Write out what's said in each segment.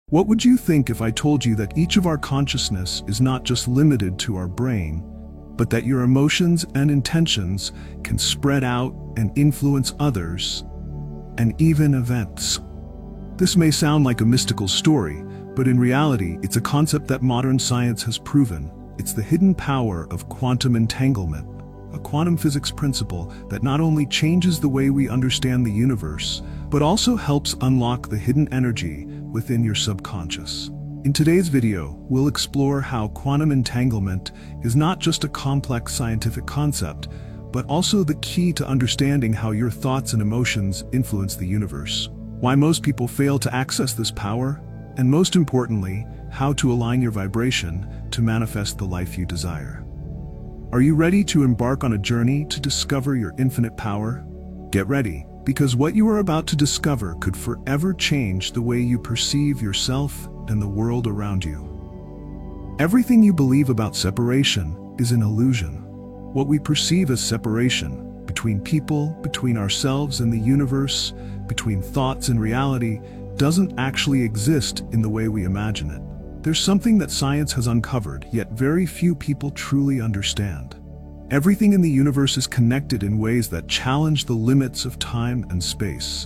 What would you think if I told you that each of our consciousness is not just limited to our brain, but that your emotions and intentions can spread out and influence others and even events? This may sound like a mystical story, but in reality, it's a concept that modern science has proven. It's the hidden power of quantum entanglement, a quantum physics principle that not only changes the way we understand the universe, but also helps unlock the hidden energy within your subconscious. In today's video, we'll explore how quantum entanglement is not just a complex scientific concept, but also the key to understanding how your thoughts and emotions influence the universe, why most people fail to access this power, and most importantly, how to align your vibration to manifest the life you desire. Are you ready to embark on a journey to discover your infinite power? Get ready, because what you are about to discover could forever change the way you perceive yourself and the world around you. Everything you believe about separation is an illusion. What we perceive as separation, between people, between ourselves and the universe, between thoughts and reality, doesn't actually exist in the way we imagine it. There's something that science has uncovered, yet very few people truly understand. Everything in the universe is connected in ways that challenge the limits of time and space.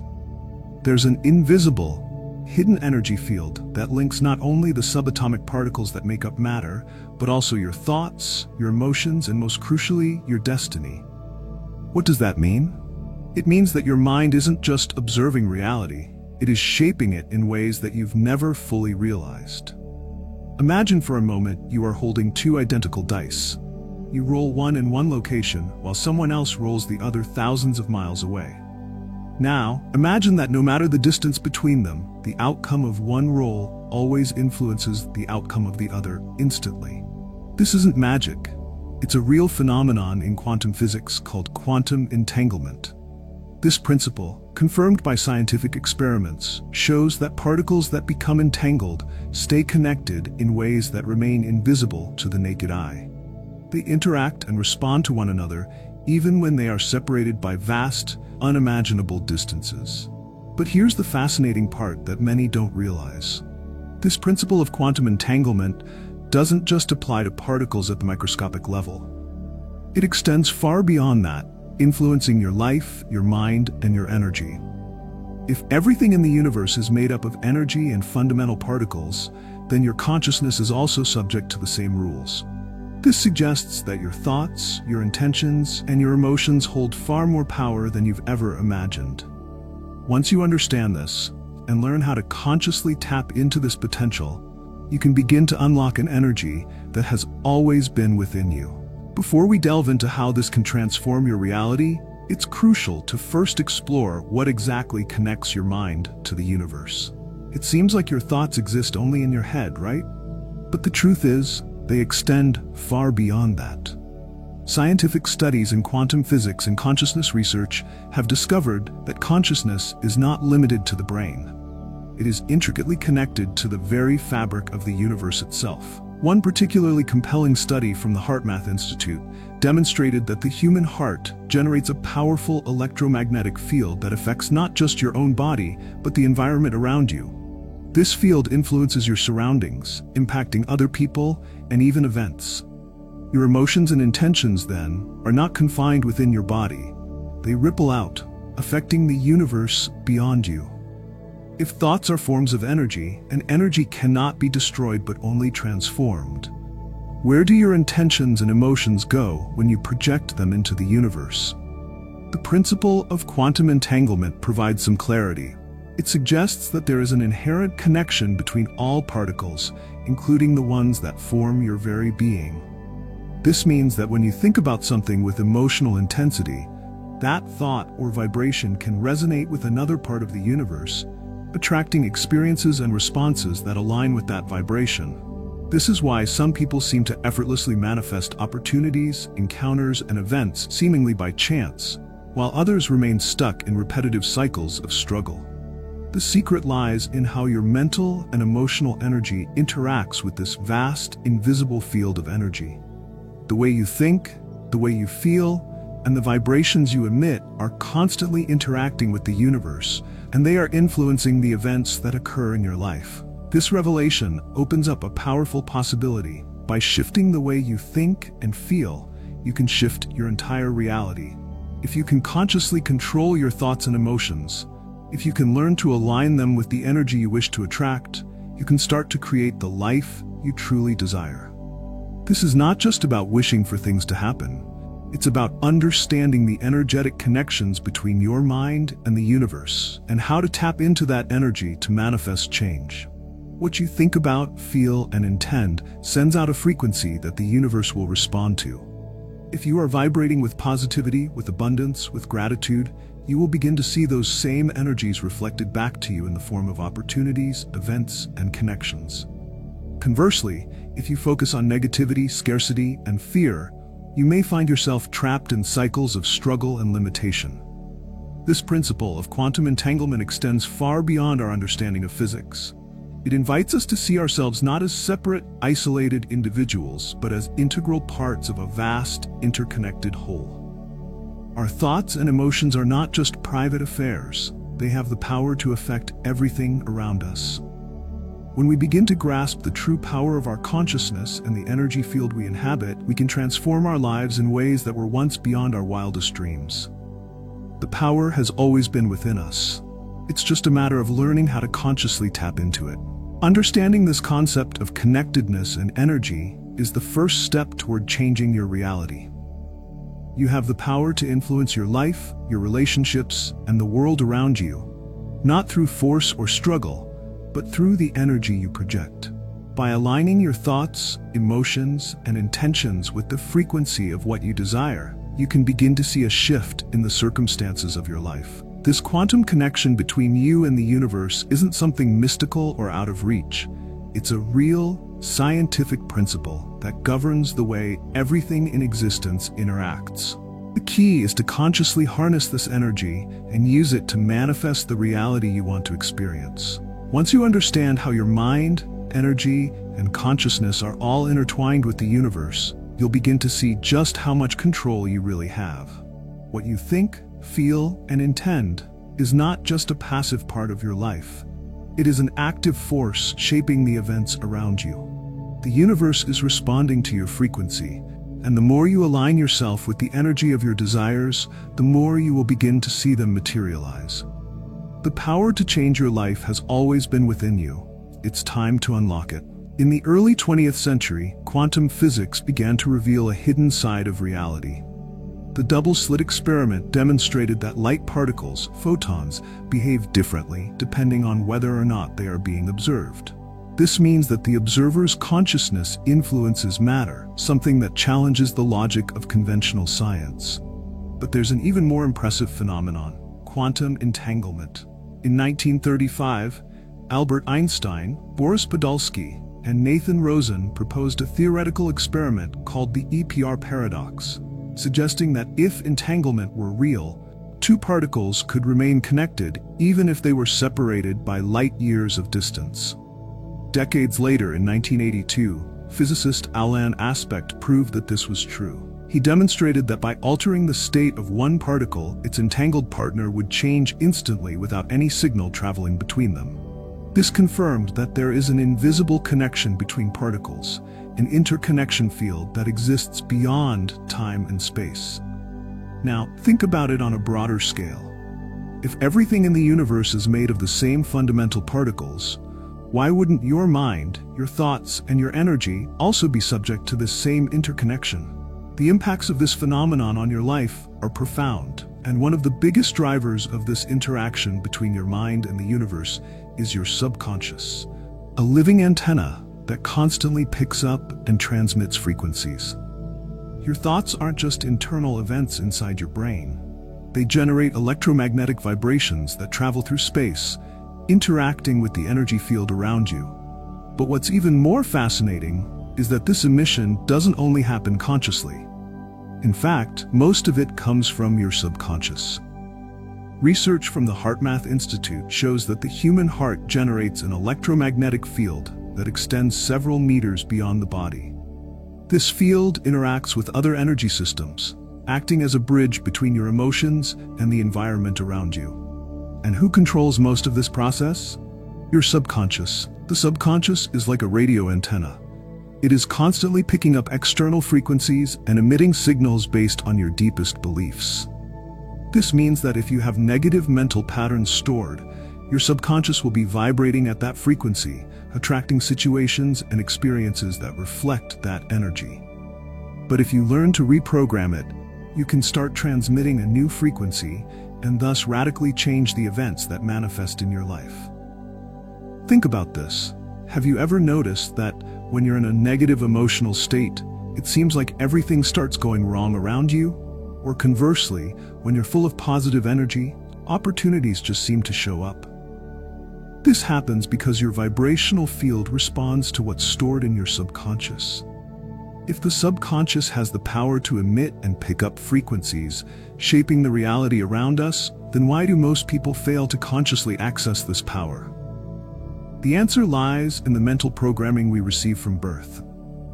There's an invisible, hidden energy field that links not only the subatomic particles that make up matter, but also your thoughts, your emotions, and most crucially, your destiny. What does that mean? It means that your mind isn't just observing reality, it is shaping it in ways that you've never fully realized. Imagine for a moment you are holding two identical dice. You roll one in one location while someone else rolls the other thousands of miles away. Now, imagine that no matter the distance between them, the outcome of one roll always influences the outcome of the other instantly. This isn't magic. It's a real phenomenon in quantum physics called quantum entanglement. This principle, confirmed by scientific experiments, shows that particles that become entangled stay connected in ways that remain invisible to the naked eye. They interact and respond to one another even when they are separated by vast, unimaginable distances. But here's the fascinating part that many don't realize. This principle of quantum entanglement doesn't just apply to particles at the microscopic level. It extends far beyond that, influencing your life, your mind, and your energy. If everything in the universe is made up of energy and fundamental particles, then your consciousness is also subject to the same rules. This suggests that your thoughts, your intentions, and your emotions hold far more power than you've ever imagined. Once you understand this, and learn how to consciously tap into this potential, you can begin to unlock an energy that has always been within you. Before we delve into how this can transform your reality, it's crucial to first explore what exactly connects your mind to the universe. It seems like your thoughts exist only in your head, right? But the truth is, they extend far beyond that. Scientific studies in quantum physics and consciousness research have discovered that consciousness is not limited to the brain. It is intricately connected to the very fabric of the universe itself. One particularly compelling study from the HeartMath Institute demonstrated that the human heart generates a powerful electromagnetic field that affects not just your own body, but the environment around you. This field influences your surroundings, impacting other people and even events. Your emotions and intentions, then, are not confined within your body. They ripple out, affecting the universe beyond you. If thoughts are forms of energy, and energy cannot be destroyed but only transformed, where do your intentions and emotions go when you project them into the universe? The principle of quantum entanglement provides some clarity. It suggests that there is an inherent connection between all particles, including the ones that form your very being. This means that when you think about something with emotional intensity, that thought or vibration can resonate with another part of the universe, attracting experiences and responses that align with that vibration. This is why some people seem to effortlessly manifest opportunities, encounters, and events seemingly by chance, while others remain stuck in repetitive cycles of struggle. The secret lies in how your mental and emotional energy interacts with this vast, invisible field of energy. The way you think, the way you feel, and the vibrations you emit are constantly interacting with the universe, and they are influencing the events that occur in your life. This revelation opens up a powerful possibility. By shifting the way you think and feel, you can shift your entire reality. If you can consciously control your thoughts and emotions, if you can learn to align them with the energy you wish to attract, you can start to create the life you truly desire. This is not just about wishing for things to happen. It's about understanding the energetic connections between your mind and the universe, and how to tap into that energy to manifest change. What you think about, feel, and intend sends out a frequency that the universe will respond to. If you are vibrating with positivity, with abundance, with gratitude, you will begin to see those same energies reflected back to you in the form of opportunities, events, and connections. Conversely, if you focus on negativity, scarcity, and fear, you may find yourself trapped in cycles of struggle and limitation. This principle of quantum entanglement extends far beyond our understanding of physics. It invites us to see ourselves not as separate, isolated individuals, but as integral parts of a vast, interconnected whole. Our thoughts and emotions are not just private affairs. They have the power to affect everything around us. When we begin to grasp the true power of our consciousness and the energy field we inhabit, we can transform our lives in ways that were once beyond our wildest dreams. The power has always been within us. It's just a matter of learning how to consciously tap into it. Understanding this concept of connectedness and energy is the first step toward changing your reality. You have the power to influence your life, your relationships, and the world around you, not through force or struggle, but through the energy you project. By aligning your thoughts, emotions, and intentions with the frequency of what you desire, you can begin to see a shift in the circumstances of your life. This quantum connection between you and the universe isn't something mystical or out of reach. It's a real, scientific principle that governs the way everything in existence interacts. The key is to consciously harness this energy and use it to manifest the reality you want to experience. Once you understand how your mind, energy, and consciousness are all intertwined with the universe, you'll begin to see just how much control you really have. What you think, feel, and intend is not just a passive part of your life. It is an active force shaping the events around you. The universe is responding to your frequency, and the more you align yourself with the energy of your desires, the more you will begin to see them materialize. The power to change your life has always been within you. It's time to unlock it. In the early 20th century, quantum physics began to reveal a hidden side of reality. The double-slit experiment demonstrated that light particles, photons, behave differently depending on whether or not they are being observed. This means that the observer's consciousness influences matter, something that challenges the logic of conventional science. But there's an even more impressive phenomenon: quantum entanglement. In 1935, Albert Einstein, Boris Podolsky, and Nathan Rosen proposed a theoretical experiment called the EPR paradox, suggesting that if entanglement were real, two particles could remain connected even if they were separated by light years of distance. Decades later, in 1982, physicist Alain Aspect proved that this was true. He demonstrated that by altering the state of one particle, its entangled partner would change instantly without any signal traveling between them. This confirmed that there is an invisible connection between particles, an interconnection field that exists beyond time and space. Now, think about it on a broader scale. If everything in the universe is made of the same fundamental particles, why wouldn't your mind, your thoughts, and your energy also be subject to this same interconnection? The impacts of this phenomenon on your life are profound, and one of the biggest drivers of this interaction between your mind and the universe is your subconscious, a living antenna that constantly picks up and transmits frequencies. Your thoughts aren't just internal events inside your brain. They generate electromagnetic vibrations that travel through space, interacting with the energy field around you. But what's even more fascinating is that this emission doesn't only happen consciously. In fact, most of it comes from your subconscious. Research from the HeartMath Institute shows that the human heart generates an electromagnetic field that extends several meters beyond the body. This field interacts with other energy systems, acting as a bridge between your emotions and the environment around you. And who controls most of this process? Your subconscious, The subconscious is like a radio antenna. It is constantly picking up external frequencies and emitting signals based on your deepest beliefs. This means that if you have negative mental patterns stored, your subconscious will be vibrating at that frequency, attracting situations and experiences that reflect that energy. But if you learn to reprogram it, you can start transmitting a new frequency and thus radically change the events that manifest in your life. Think about this. Have you ever noticed that when you're in a negative emotional state, it seems like everything starts going wrong around you? Or conversely, when you're full of positive energy, opportunities just seem to show up. This happens because your vibrational field responds to what's stored in your subconscious. If the subconscious has the power to emit and pick up frequencies, shaping the reality around us, then why do most people fail to consciously access this power? The answer lies in the mental programming we receive from birth.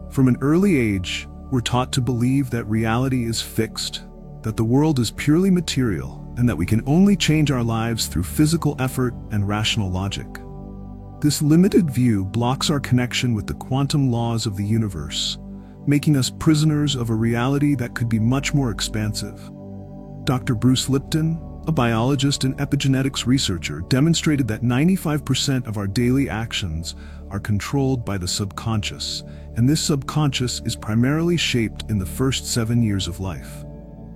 From an early age, we're taught to believe that reality is fixed, that the world is purely material, and that we can only change our lives through physical effort and rational logic. This limited view blocks our connection with the quantum laws of the universe, making us prisoners of a reality that could be much more expansive. Dr. Bruce Lipton, a biologist and epigenetics researcher, demonstrated that 95% of our daily actions are controlled by the subconscious, and this subconscious is primarily shaped in the first 7 years of life.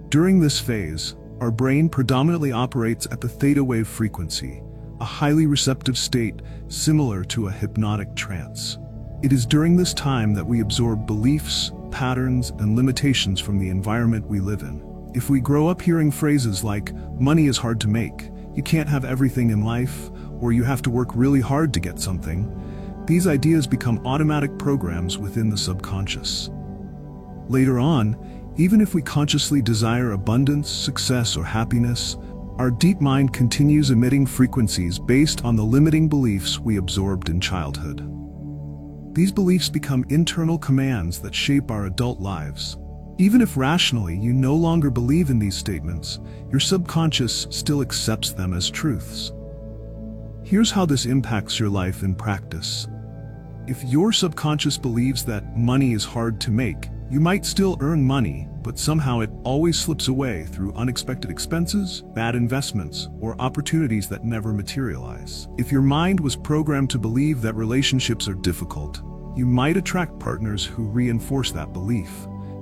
During this phase, our brain predominantly operates at the theta wave frequency, a highly receptive state similar to a hypnotic trance. It is during this time that we absorb beliefs, patterns, and limitations from the environment we live in. If we grow up hearing phrases like, money is hard to make, you can't have everything in life, or you have to work really hard to get something, these ideas become automatic programs within the subconscious. Later on, even if we consciously desire abundance, success, or happiness, our deep mind continues emitting frequencies based on the limiting beliefs we absorbed in childhood. These beliefs become internal commands that shape our adult lives. Even if rationally you no longer believe in these statements, your subconscious still accepts them as truths. Here's how this impacts your life in practice. If your subconscious believes that money is hard to make, you might still earn money, but somehow it always slips away through unexpected expenses, bad investments, or opportunities that never materialize. If your mind was programmed to believe that relationships are difficult, you might attract partners who reinforce that belief,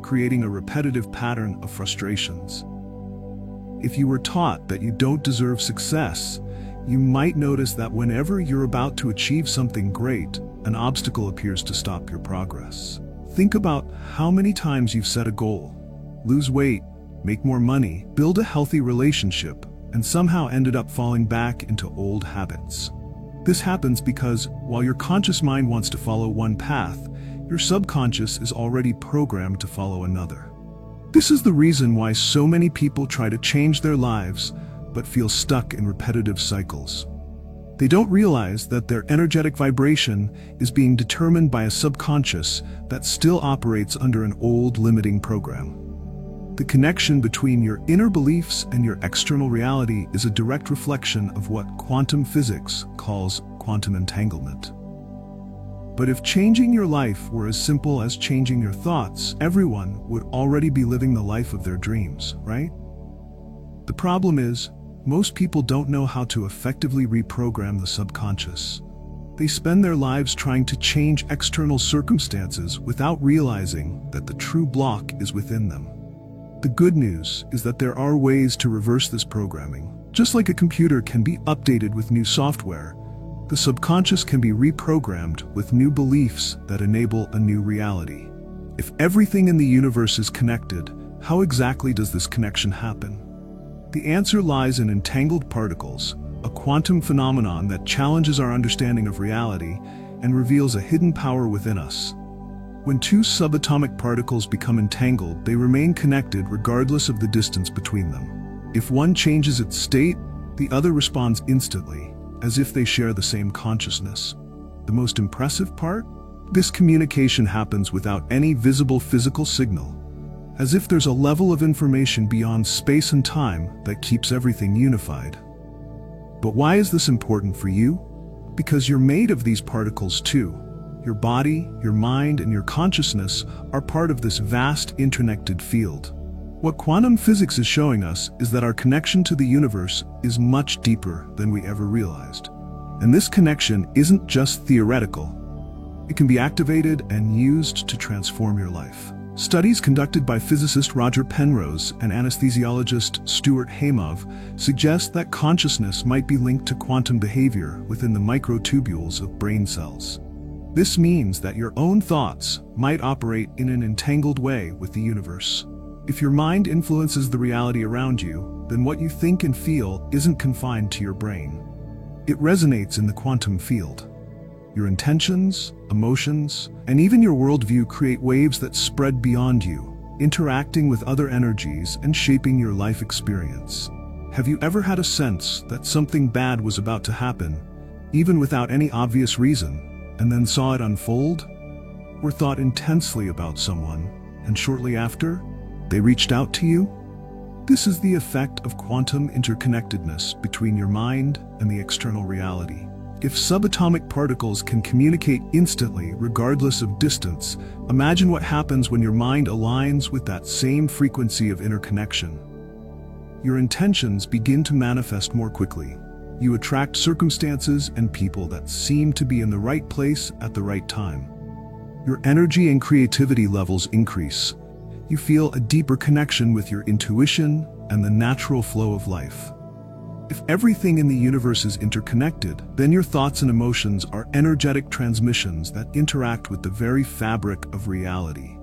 creating a repetitive pattern of frustrations. If you were taught that you don't deserve success, you might notice that whenever you're about to achieve something great, an obstacle appears to stop your progress. Think about how many times you've set a goal, lose weight, make more money, build a healthy relationship, and somehow ended up falling back into old habits. This happens because while your conscious mind wants to follow one path, your subconscious is already programmed to follow another. This is the reason why so many people try to change their lives but feel stuck in repetitive cycles. They don't realize that their energetic vibration is being determined by a subconscious that still operates under an old limiting program. The connection between your inner beliefs and your external reality is a direct reflection of what quantum physics calls quantum entanglement. But if changing your life were as simple as changing your thoughts, everyone would already be living the life of their dreams, right? The problem is, most people don't know how to effectively reprogram the subconscious. They spend their lives trying to change external circumstances without realizing that the true block is within them. The good news is that there are ways to reverse this programming. Just like a computer can be updated with new software, the subconscious can be reprogrammed with new beliefs that enable a new reality. If everything in the universe is connected, how exactly does this connection happen? The answer lies in entangled particles, a quantum phenomenon that challenges our understanding of reality and reveals a hidden power within us. When two subatomic particles become entangled, they remain connected regardless of the distance between them. If one changes its state, the other responds instantly, as if they share the same consciousness. The most impressive part? This communication happens without any visible physical signal, as if there's a level of information beyond space and time that keeps everything unified. But why is this important for you? Because you're made of these particles too. Your body, your mind, and your consciousness are part of this vast interconnected field. What quantum physics is showing us is that our connection to the universe is much deeper than we ever realized. And this connection isn't just theoretical. It can be activated and used to transform your life. Studies conducted by physicist Roger Penrose and anesthesiologist Stuart Haimov suggest that consciousness might be linked to quantum behavior within the microtubules of brain cells. This means that your own thoughts might operate in an entangled way with the universe. If your mind influences the reality around you, then what you think and feel isn't confined to your brain. It resonates in the quantum field. Your intentions, emotions, and even your worldview create waves that spread beyond you, interacting with other energies and shaping your life experience. Have you ever had a sense that something bad was about to happen, even without any obvious reason, and then saw it unfold? Or thought intensely about someone, and shortly after, they reached out to you? This is the effect of quantum interconnectedness between your mind and the external reality. If subatomic particles can communicate instantly regardless of distance, imagine what happens when your mind aligns with that same frequency of interconnection. Your intentions begin to manifest more quickly. You attract circumstances and people that seem to be in the right place at the right time. Your energy and creativity levels increase. You feel a deeper connection with your intuition and the natural flow of life. If everything in the universe is interconnected, then your thoughts and emotions are energetic transmissions that interact with the very fabric of reality.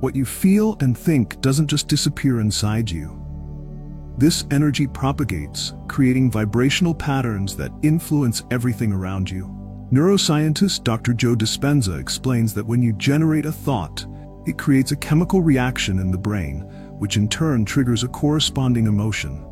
What you feel and think doesn't just disappear inside you. This energy propagates, creating vibrational patterns that influence everything around you. Neuroscientist Dr. Joe Dispenza explains that when you generate a thought, it creates a chemical reaction in the brain, which in turn triggers a corresponding emotion.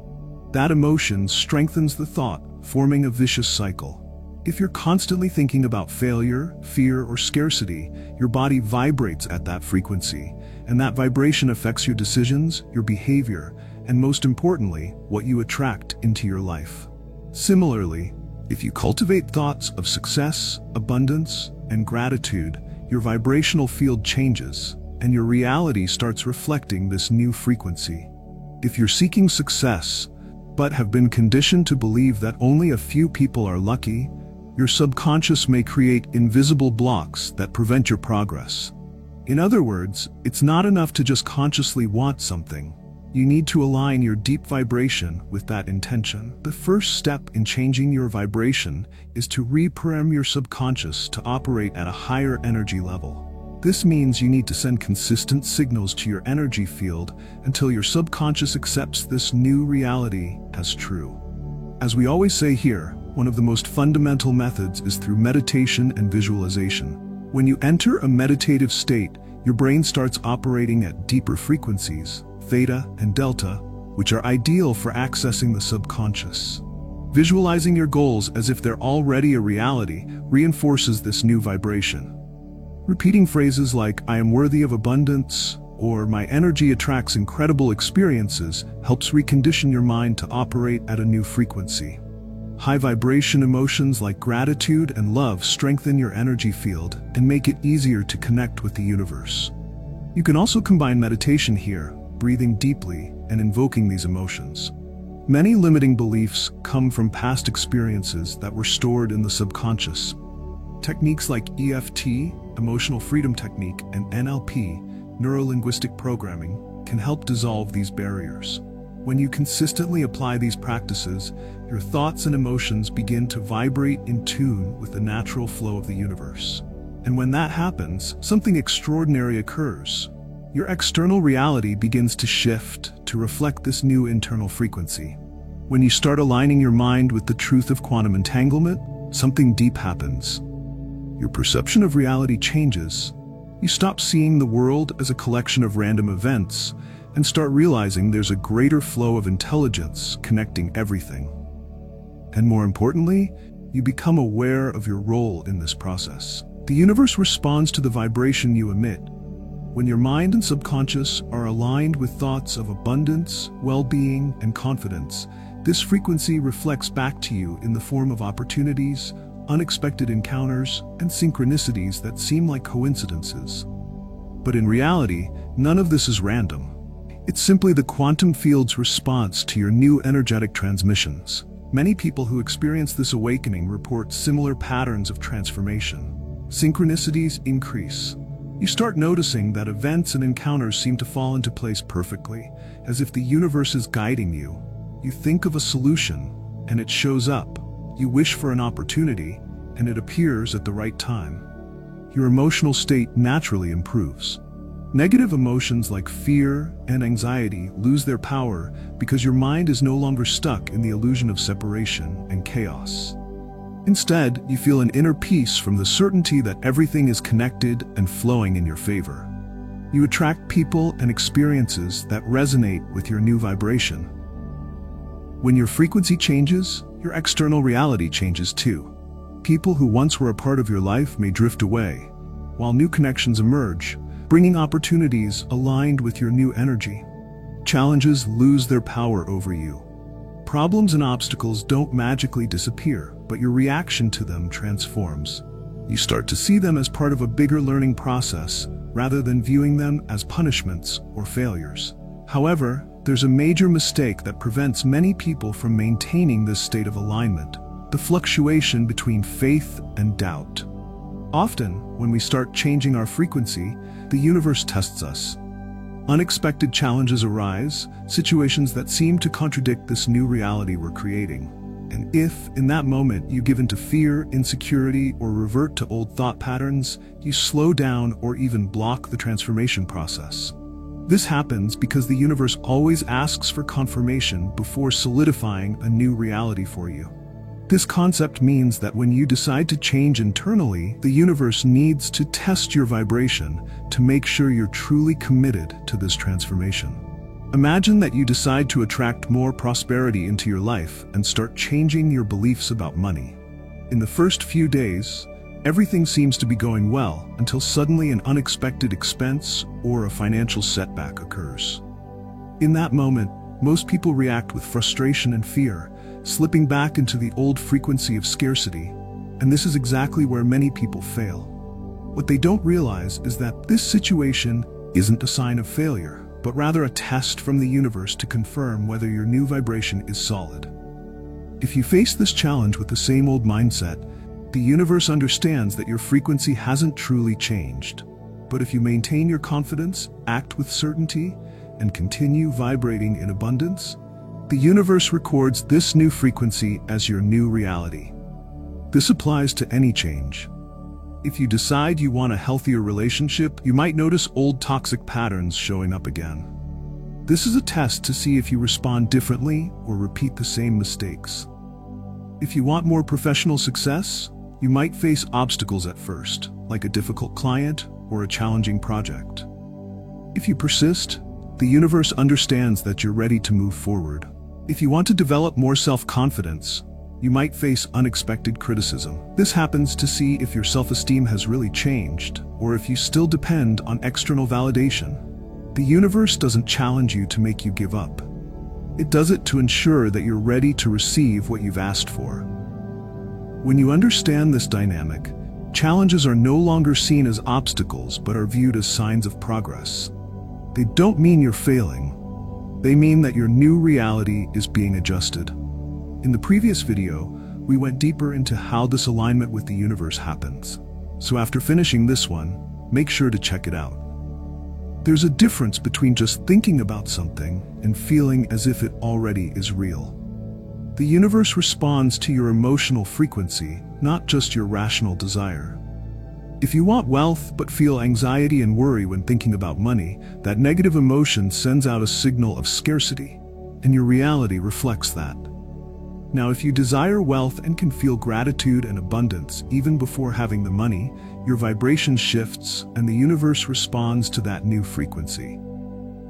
That emotion strengthens the thought, forming a vicious cycle. If you're constantly thinking about failure, fear, or scarcity, your body vibrates at that frequency, and that vibration affects your decisions, your behavior, and most importantly, what you attract into your life. Similarly, if you cultivate thoughts of success, abundance, and gratitude, your vibrational field changes, and your reality starts reflecting this new frequency. If you're seeking success, but have been conditioned to believe that only a few people are lucky, your subconscious may create invisible blocks that prevent your progress. In other words, it's not enough to just consciously want something. You need to align your deep vibration with that intention. The first step in changing your vibration is to reprogram your subconscious to operate at a higher energy level. This means you need to send consistent signals to your energy field until your subconscious accepts this new reality as true. As we always say here, one of the most fundamental methods is through meditation and visualization. When you enter a meditative state, your brain starts operating at deeper frequencies, theta and delta, which are ideal for accessing the subconscious. Visualizing your goals as if they're already a reality reinforces this new vibration. Repeating phrases like, "I am worthy of abundance," or "my energy attracts incredible experiences," helps recondition your mind to operate at a new frequency. High vibration emotions like gratitude and love strengthen your energy field and make it easier to connect with the universe. You can also combine meditation here, breathing deeply and invoking these emotions. Many limiting beliefs come from past experiences that were stored in the subconscious. Techniques like EFT, Emotional Freedom Technique, and NLP, Neuro-Linguistic Programming, can help dissolve these barriers. When you consistently apply these practices, your thoughts and emotions begin to vibrate in tune with the natural flow of the universe. And when that happens, something extraordinary occurs. Your external reality begins to shift to reflect this new internal frequency. When you start aligning your mind with the truth of quantum entanglement, something deep happens. Your perception of reality changes. You stop seeing the world as a collection of random events and start realizing there's a greater flow of intelligence connecting everything. And more importantly, you become aware of your role in this process. The universe responds to the vibration you emit. When your mind and subconscious are aligned with thoughts of abundance, well-being, and confidence, this frequency reflects back to you in the form of opportunities, unexpected encounters, and synchronicities that seem like coincidences. But in reality, none of this is random. It's simply the quantum field's response to your new energetic transmissions. Many people who experience this awakening report similar patterns of transformation. Synchronicities increase. You start noticing that events and encounters seem to fall into place perfectly, as if the universe is guiding you. You think of a solution, and it shows up. You wish for an opportunity, and it appears at the right time. Your emotional state naturally improves. Negative emotions like fear and anxiety lose their power because your mind is no longer stuck in the illusion of separation and chaos. Instead, you feel an inner peace from the certainty that everything is connected and flowing in your favor. You attract people and experiences that resonate with your new vibration. When your frequency changes, your external reality changes too. People who once were a part of your life may drift away, while new connections emerge, bringing opportunities aligned with your new energy. Challenges lose their power over you. Problems and obstacles don't magically disappear, but your reaction to them transforms. You start to see them as part of a bigger learning process, rather than viewing them as punishments or failures. However, there's a major mistake that prevents many people from maintaining this state of alignment: the fluctuation between faith and doubt. Often, when we start changing our frequency, the universe tests us. Unexpected challenges arise, situations that seem to contradict this new reality we're creating. And if, in that moment, you give in to fear, insecurity, or revert to old thought patterns, you slow down or even block the transformation process. This happens because the universe always asks for confirmation before solidifying a new reality for you. This concept means that when you decide to change internally, the universe needs to test your vibration to make sure you're truly committed to this transformation. Imagine that you decide to attract more prosperity into your life and start changing your beliefs about money. In the first few days, everything seems to be going well until suddenly an unexpected expense or a financial setback occurs. In that moment, most people react with frustration and fear, slipping back into the old frequency of scarcity, and this is exactly where many people fail. What they don't realize is that this situation isn't a sign of failure, but rather a test from the universe to confirm whether your new vibration is solid. If you face this challenge with the same old mindset, the universe understands that your frequency hasn't truly changed. But if you maintain your confidence, act with certainty, and continue vibrating in abundance, the universe records this new frequency as your new reality. This applies to any change. If you decide you want a healthier relationship, you might notice old toxic patterns showing up again. This is a test to see if you respond differently or repeat the same mistakes. If you want more professional success, you might face obstacles at first, like a difficult client or a challenging project. If you persist, the universe understands that you're ready to move forward. If you want to develop more self-confidence, you might face unexpected criticism. This happens to see if your self-esteem has really changed, or if you still depend on external validation. The universe doesn't challenge you to make you give up. It does it to ensure that you're ready to receive what you've asked for. When you understand this dynamic, challenges are no longer seen as obstacles but are viewed as signs of progress. They don't mean you're failing. They mean that your new reality is being adjusted. In the previous video, we went deeper into how this alignment with the universe happens. So after finishing this one, make sure to check it out. There's a difference between just thinking about something and feeling as if it already is real. The universe responds to your emotional frequency, not just your rational desire. If you want wealth but feel anxiety and worry when thinking about money, that negative emotion sends out a signal of scarcity, and your reality reflects that. Now, if you desire wealth and can feel gratitude and abundance even before having the money, your vibration shifts and the universe responds to that new frequency.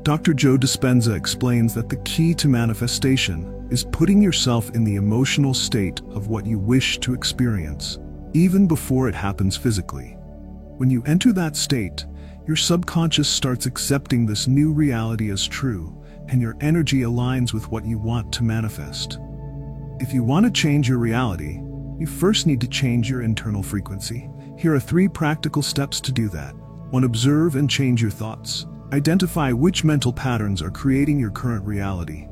Dr. Joe Dispenza explains that the key to manifestation is putting yourself in the emotional state of what you wish to experience, even before it happens physically. When you enter that state, your subconscious starts accepting this new reality as true, and your energy aligns with what you want to manifest. If you want to change your reality, You first need to change your internal frequency. Here are 3 practical steps to do that. 1. Observe and change your thoughts. Identify which mental patterns are creating your current reality.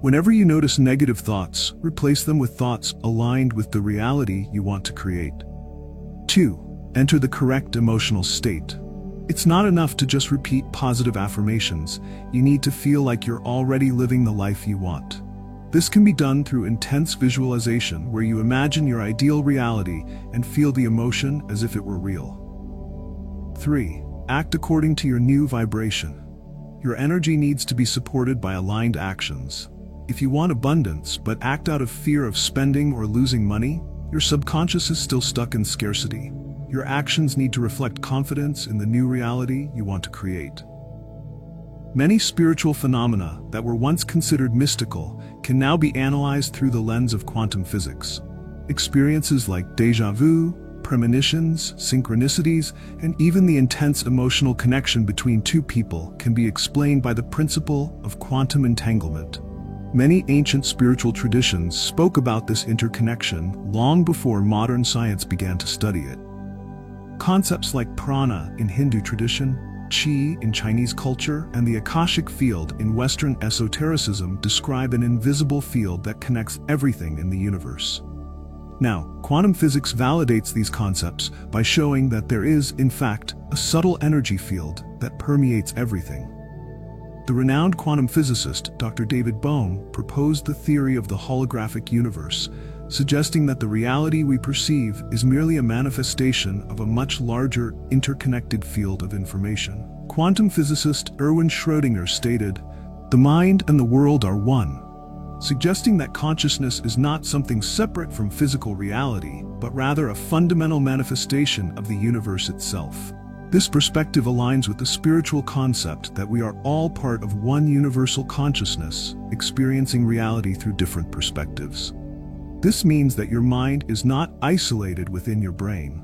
Whenever you notice negative thoughts, replace them with thoughts aligned with the reality you want to create. 2. Enter the correct emotional state. It's not enough to just repeat positive affirmations. You need to feel like you're already living the life you want. This can be done through intense visualization, where you imagine your ideal reality and feel the emotion as if it were real. 3. Act according to your new vibration. Your energy needs to be supported by aligned actions. If you want abundance but act out of fear of spending or losing money, your subconscious is still stuck in scarcity. Your actions need to reflect confidence in the new reality you want to create. Many spiritual phenomena that were once considered mystical can now be analyzed through the lens of quantum physics. Experiences like déjà vu, premonitions, synchronicities, and even the intense emotional connection between 2 people can be explained by the principle of quantum entanglement. Many ancient spiritual traditions spoke about this interconnection long before modern science began to study it. Concepts like prana in Hindu tradition, Qi in Chinese culture, and the Akashic field in Western esotericism describe an invisible field that connects everything in the universe. Now, quantum physics validates these concepts by showing that there is, in fact, a subtle energy field that permeates everything. The renowned quantum physicist Dr. David Bohm proposed the theory of the holographic universe, suggesting that the reality we perceive is merely a manifestation of a much larger, interconnected field of information. Quantum physicist Erwin Schrödinger stated, "The mind and the world are one," suggesting that consciousness is not something separate from physical reality, but rather a fundamental manifestation of the universe itself. This perspective aligns with the spiritual concept that we are all part of one universal consciousness, experiencing reality through different perspectives. This means that your mind is not isolated within your brain.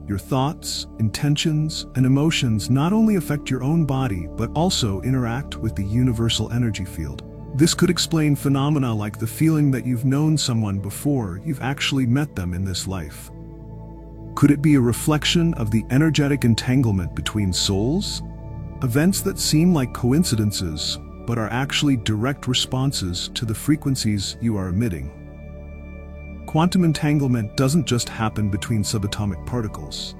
Your thoughts, intentions, and emotions not only affect your own body, but also interact with the universal energy field. This could explain phenomena like the feeling that you've known someone before you've actually met them in this life. Could it be a reflection of the energetic entanglement between souls? Events that seem like coincidences, but are actually direct responses to the frequencies you are emitting. Quantum entanglement doesn't just happen between subatomic particles.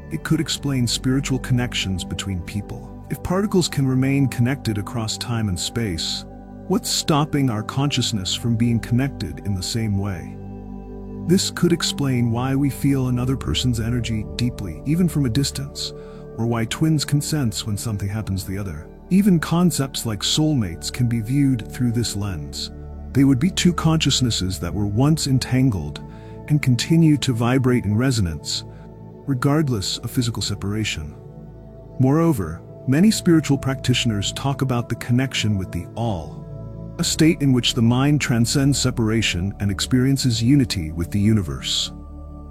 It could explain spiritual connections between people. If particles can remain connected across time and space, what's stopping our consciousness from being connected in the same way? This could explain why we feel another person's energy deeply, even from a distance, or why twins can sense when something happens to the other. Even concepts like soulmates can be viewed through this lens. They would be 2 consciousnesses that were once entangled and continue to vibrate in resonance, regardless of physical separation. Moreover, many spiritual practitioners talk about the connection with the All, a state in which the mind transcends separation and experiences unity with the universe.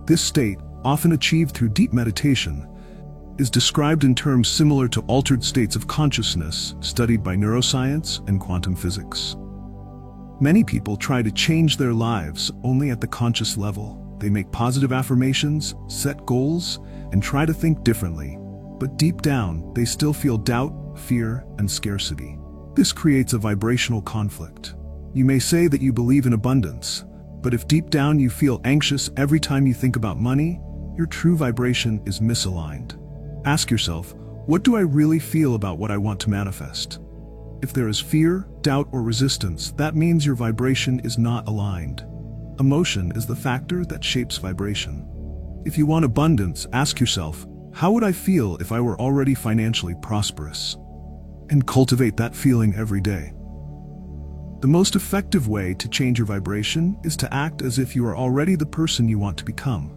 This state, often achieved through deep meditation, is described in terms similar to altered states of consciousness studied by neuroscience and quantum physics. Many people try to change their lives only at the conscious level. They make positive affirmations, set goals, and try to think differently. But deep down, they still feel doubt, fear, and scarcity. This creates a vibrational conflict. You may say that you believe in abundance, but if deep down you feel anxious every time you think about money, your true vibration is misaligned. Ask yourself, what do I really feel about what I want to manifest? If there is fear, doubt, or resistance, that means your vibration is not aligned. Emotion is the factor that shapes vibration. If you want abundance, ask yourself, how would I feel if I were already financially prosperous? And cultivate that feeling every day. The most effective way to change your vibration is to act as if you are already the person you want to become.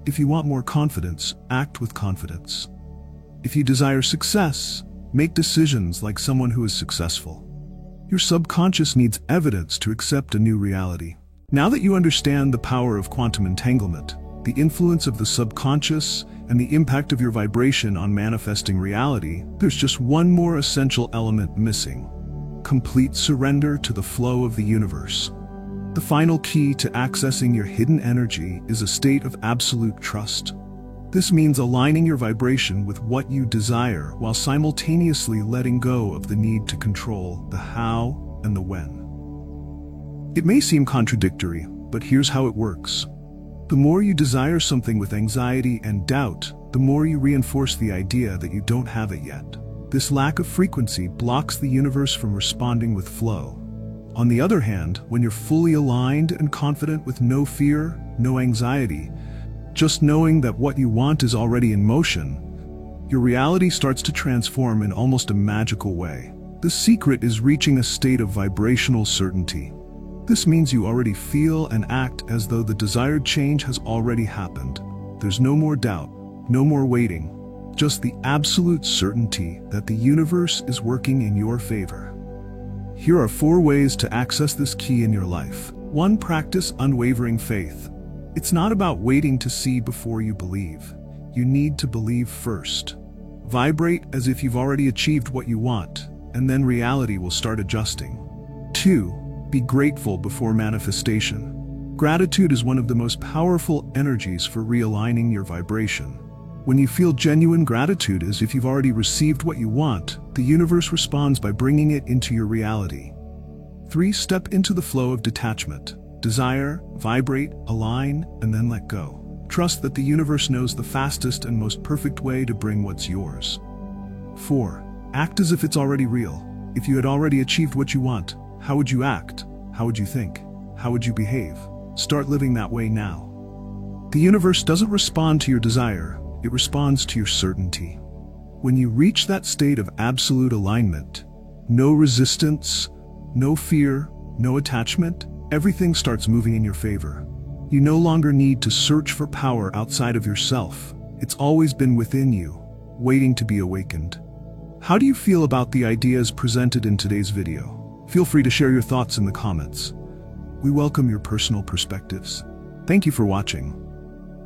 If you want more confidence, act with confidence. If you desire success, make decisions like someone who is successful. Your subconscious needs evidence to accept a new reality. Now that you understand the power of quantum entanglement, the influence of the subconscious, and the impact of your vibration on manifesting reality, there's just one more essential element missing: complete surrender to the flow of the universe. The final key to accessing your hidden energy is a state of absolute trust. This means aligning your vibration with what you desire while simultaneously letting go of the need to control the how and the when. It may seem contradictory, but here's how it works. The more you desire something with anxiety and doubt, the more you reinforce the idea that you don't have it yet. This lack of frequency blocks the universe from responding with flow. On the other hand, when you're fully aligned and confident with no fear, no anxiety, just knowing that what you want is already in motion, your reality starts to transform in almost a magical way. The secret is reaching a state of vibrational certainty. This means you already feel and act as though the desired change has already happened. There's no more doubt, no more waiting, just the absolute certainty that the universe is working in your favor. Here are 4 ways to access this key in your life. 1. Practice unwavering faith. It's not about waiting to see before you believe. You need to believe first. Vibrate as if you've already achieved what you want, and then reality will start adjusting. 2. Be grateful before manifestation. Gratitude is one of the most powerful energies for realigning your vibration. When you feel genuine gratitude as if you've already received what you want, the universe responds by bringing it into your reality. 3. Step into the flow of detachment. Desire, vibrate, align, and then let go. Trust that the universe knows the fastest and most perfect way to bring what's yours. 4. Act as if it's already real. If you had already achieved what you want, how would you act? How would you think? How would you behave? Start living that way now. The universe doesn't respond to your desire. It responds to your certainty. When you reach that state of absolute alignment, no resistance, no fear, no attachment, everything starts moving in your favor. You no longer need to search for power outside of yourself. It's always been within you, waiting to be awakened. How do you feel about the ideas presented in today's video? Feel free to share your thoughts in the comments. We welcome your personal perspectives. Thank you for watching.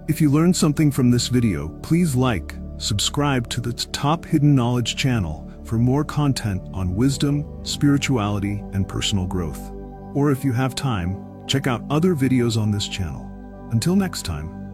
If you learned something from this video, please like, subscribe to the Top Hidden Knowledge channel for more content on wisdom, spirituality, and personal growth. Or if you have time, check out other videos on this channel. Until next time.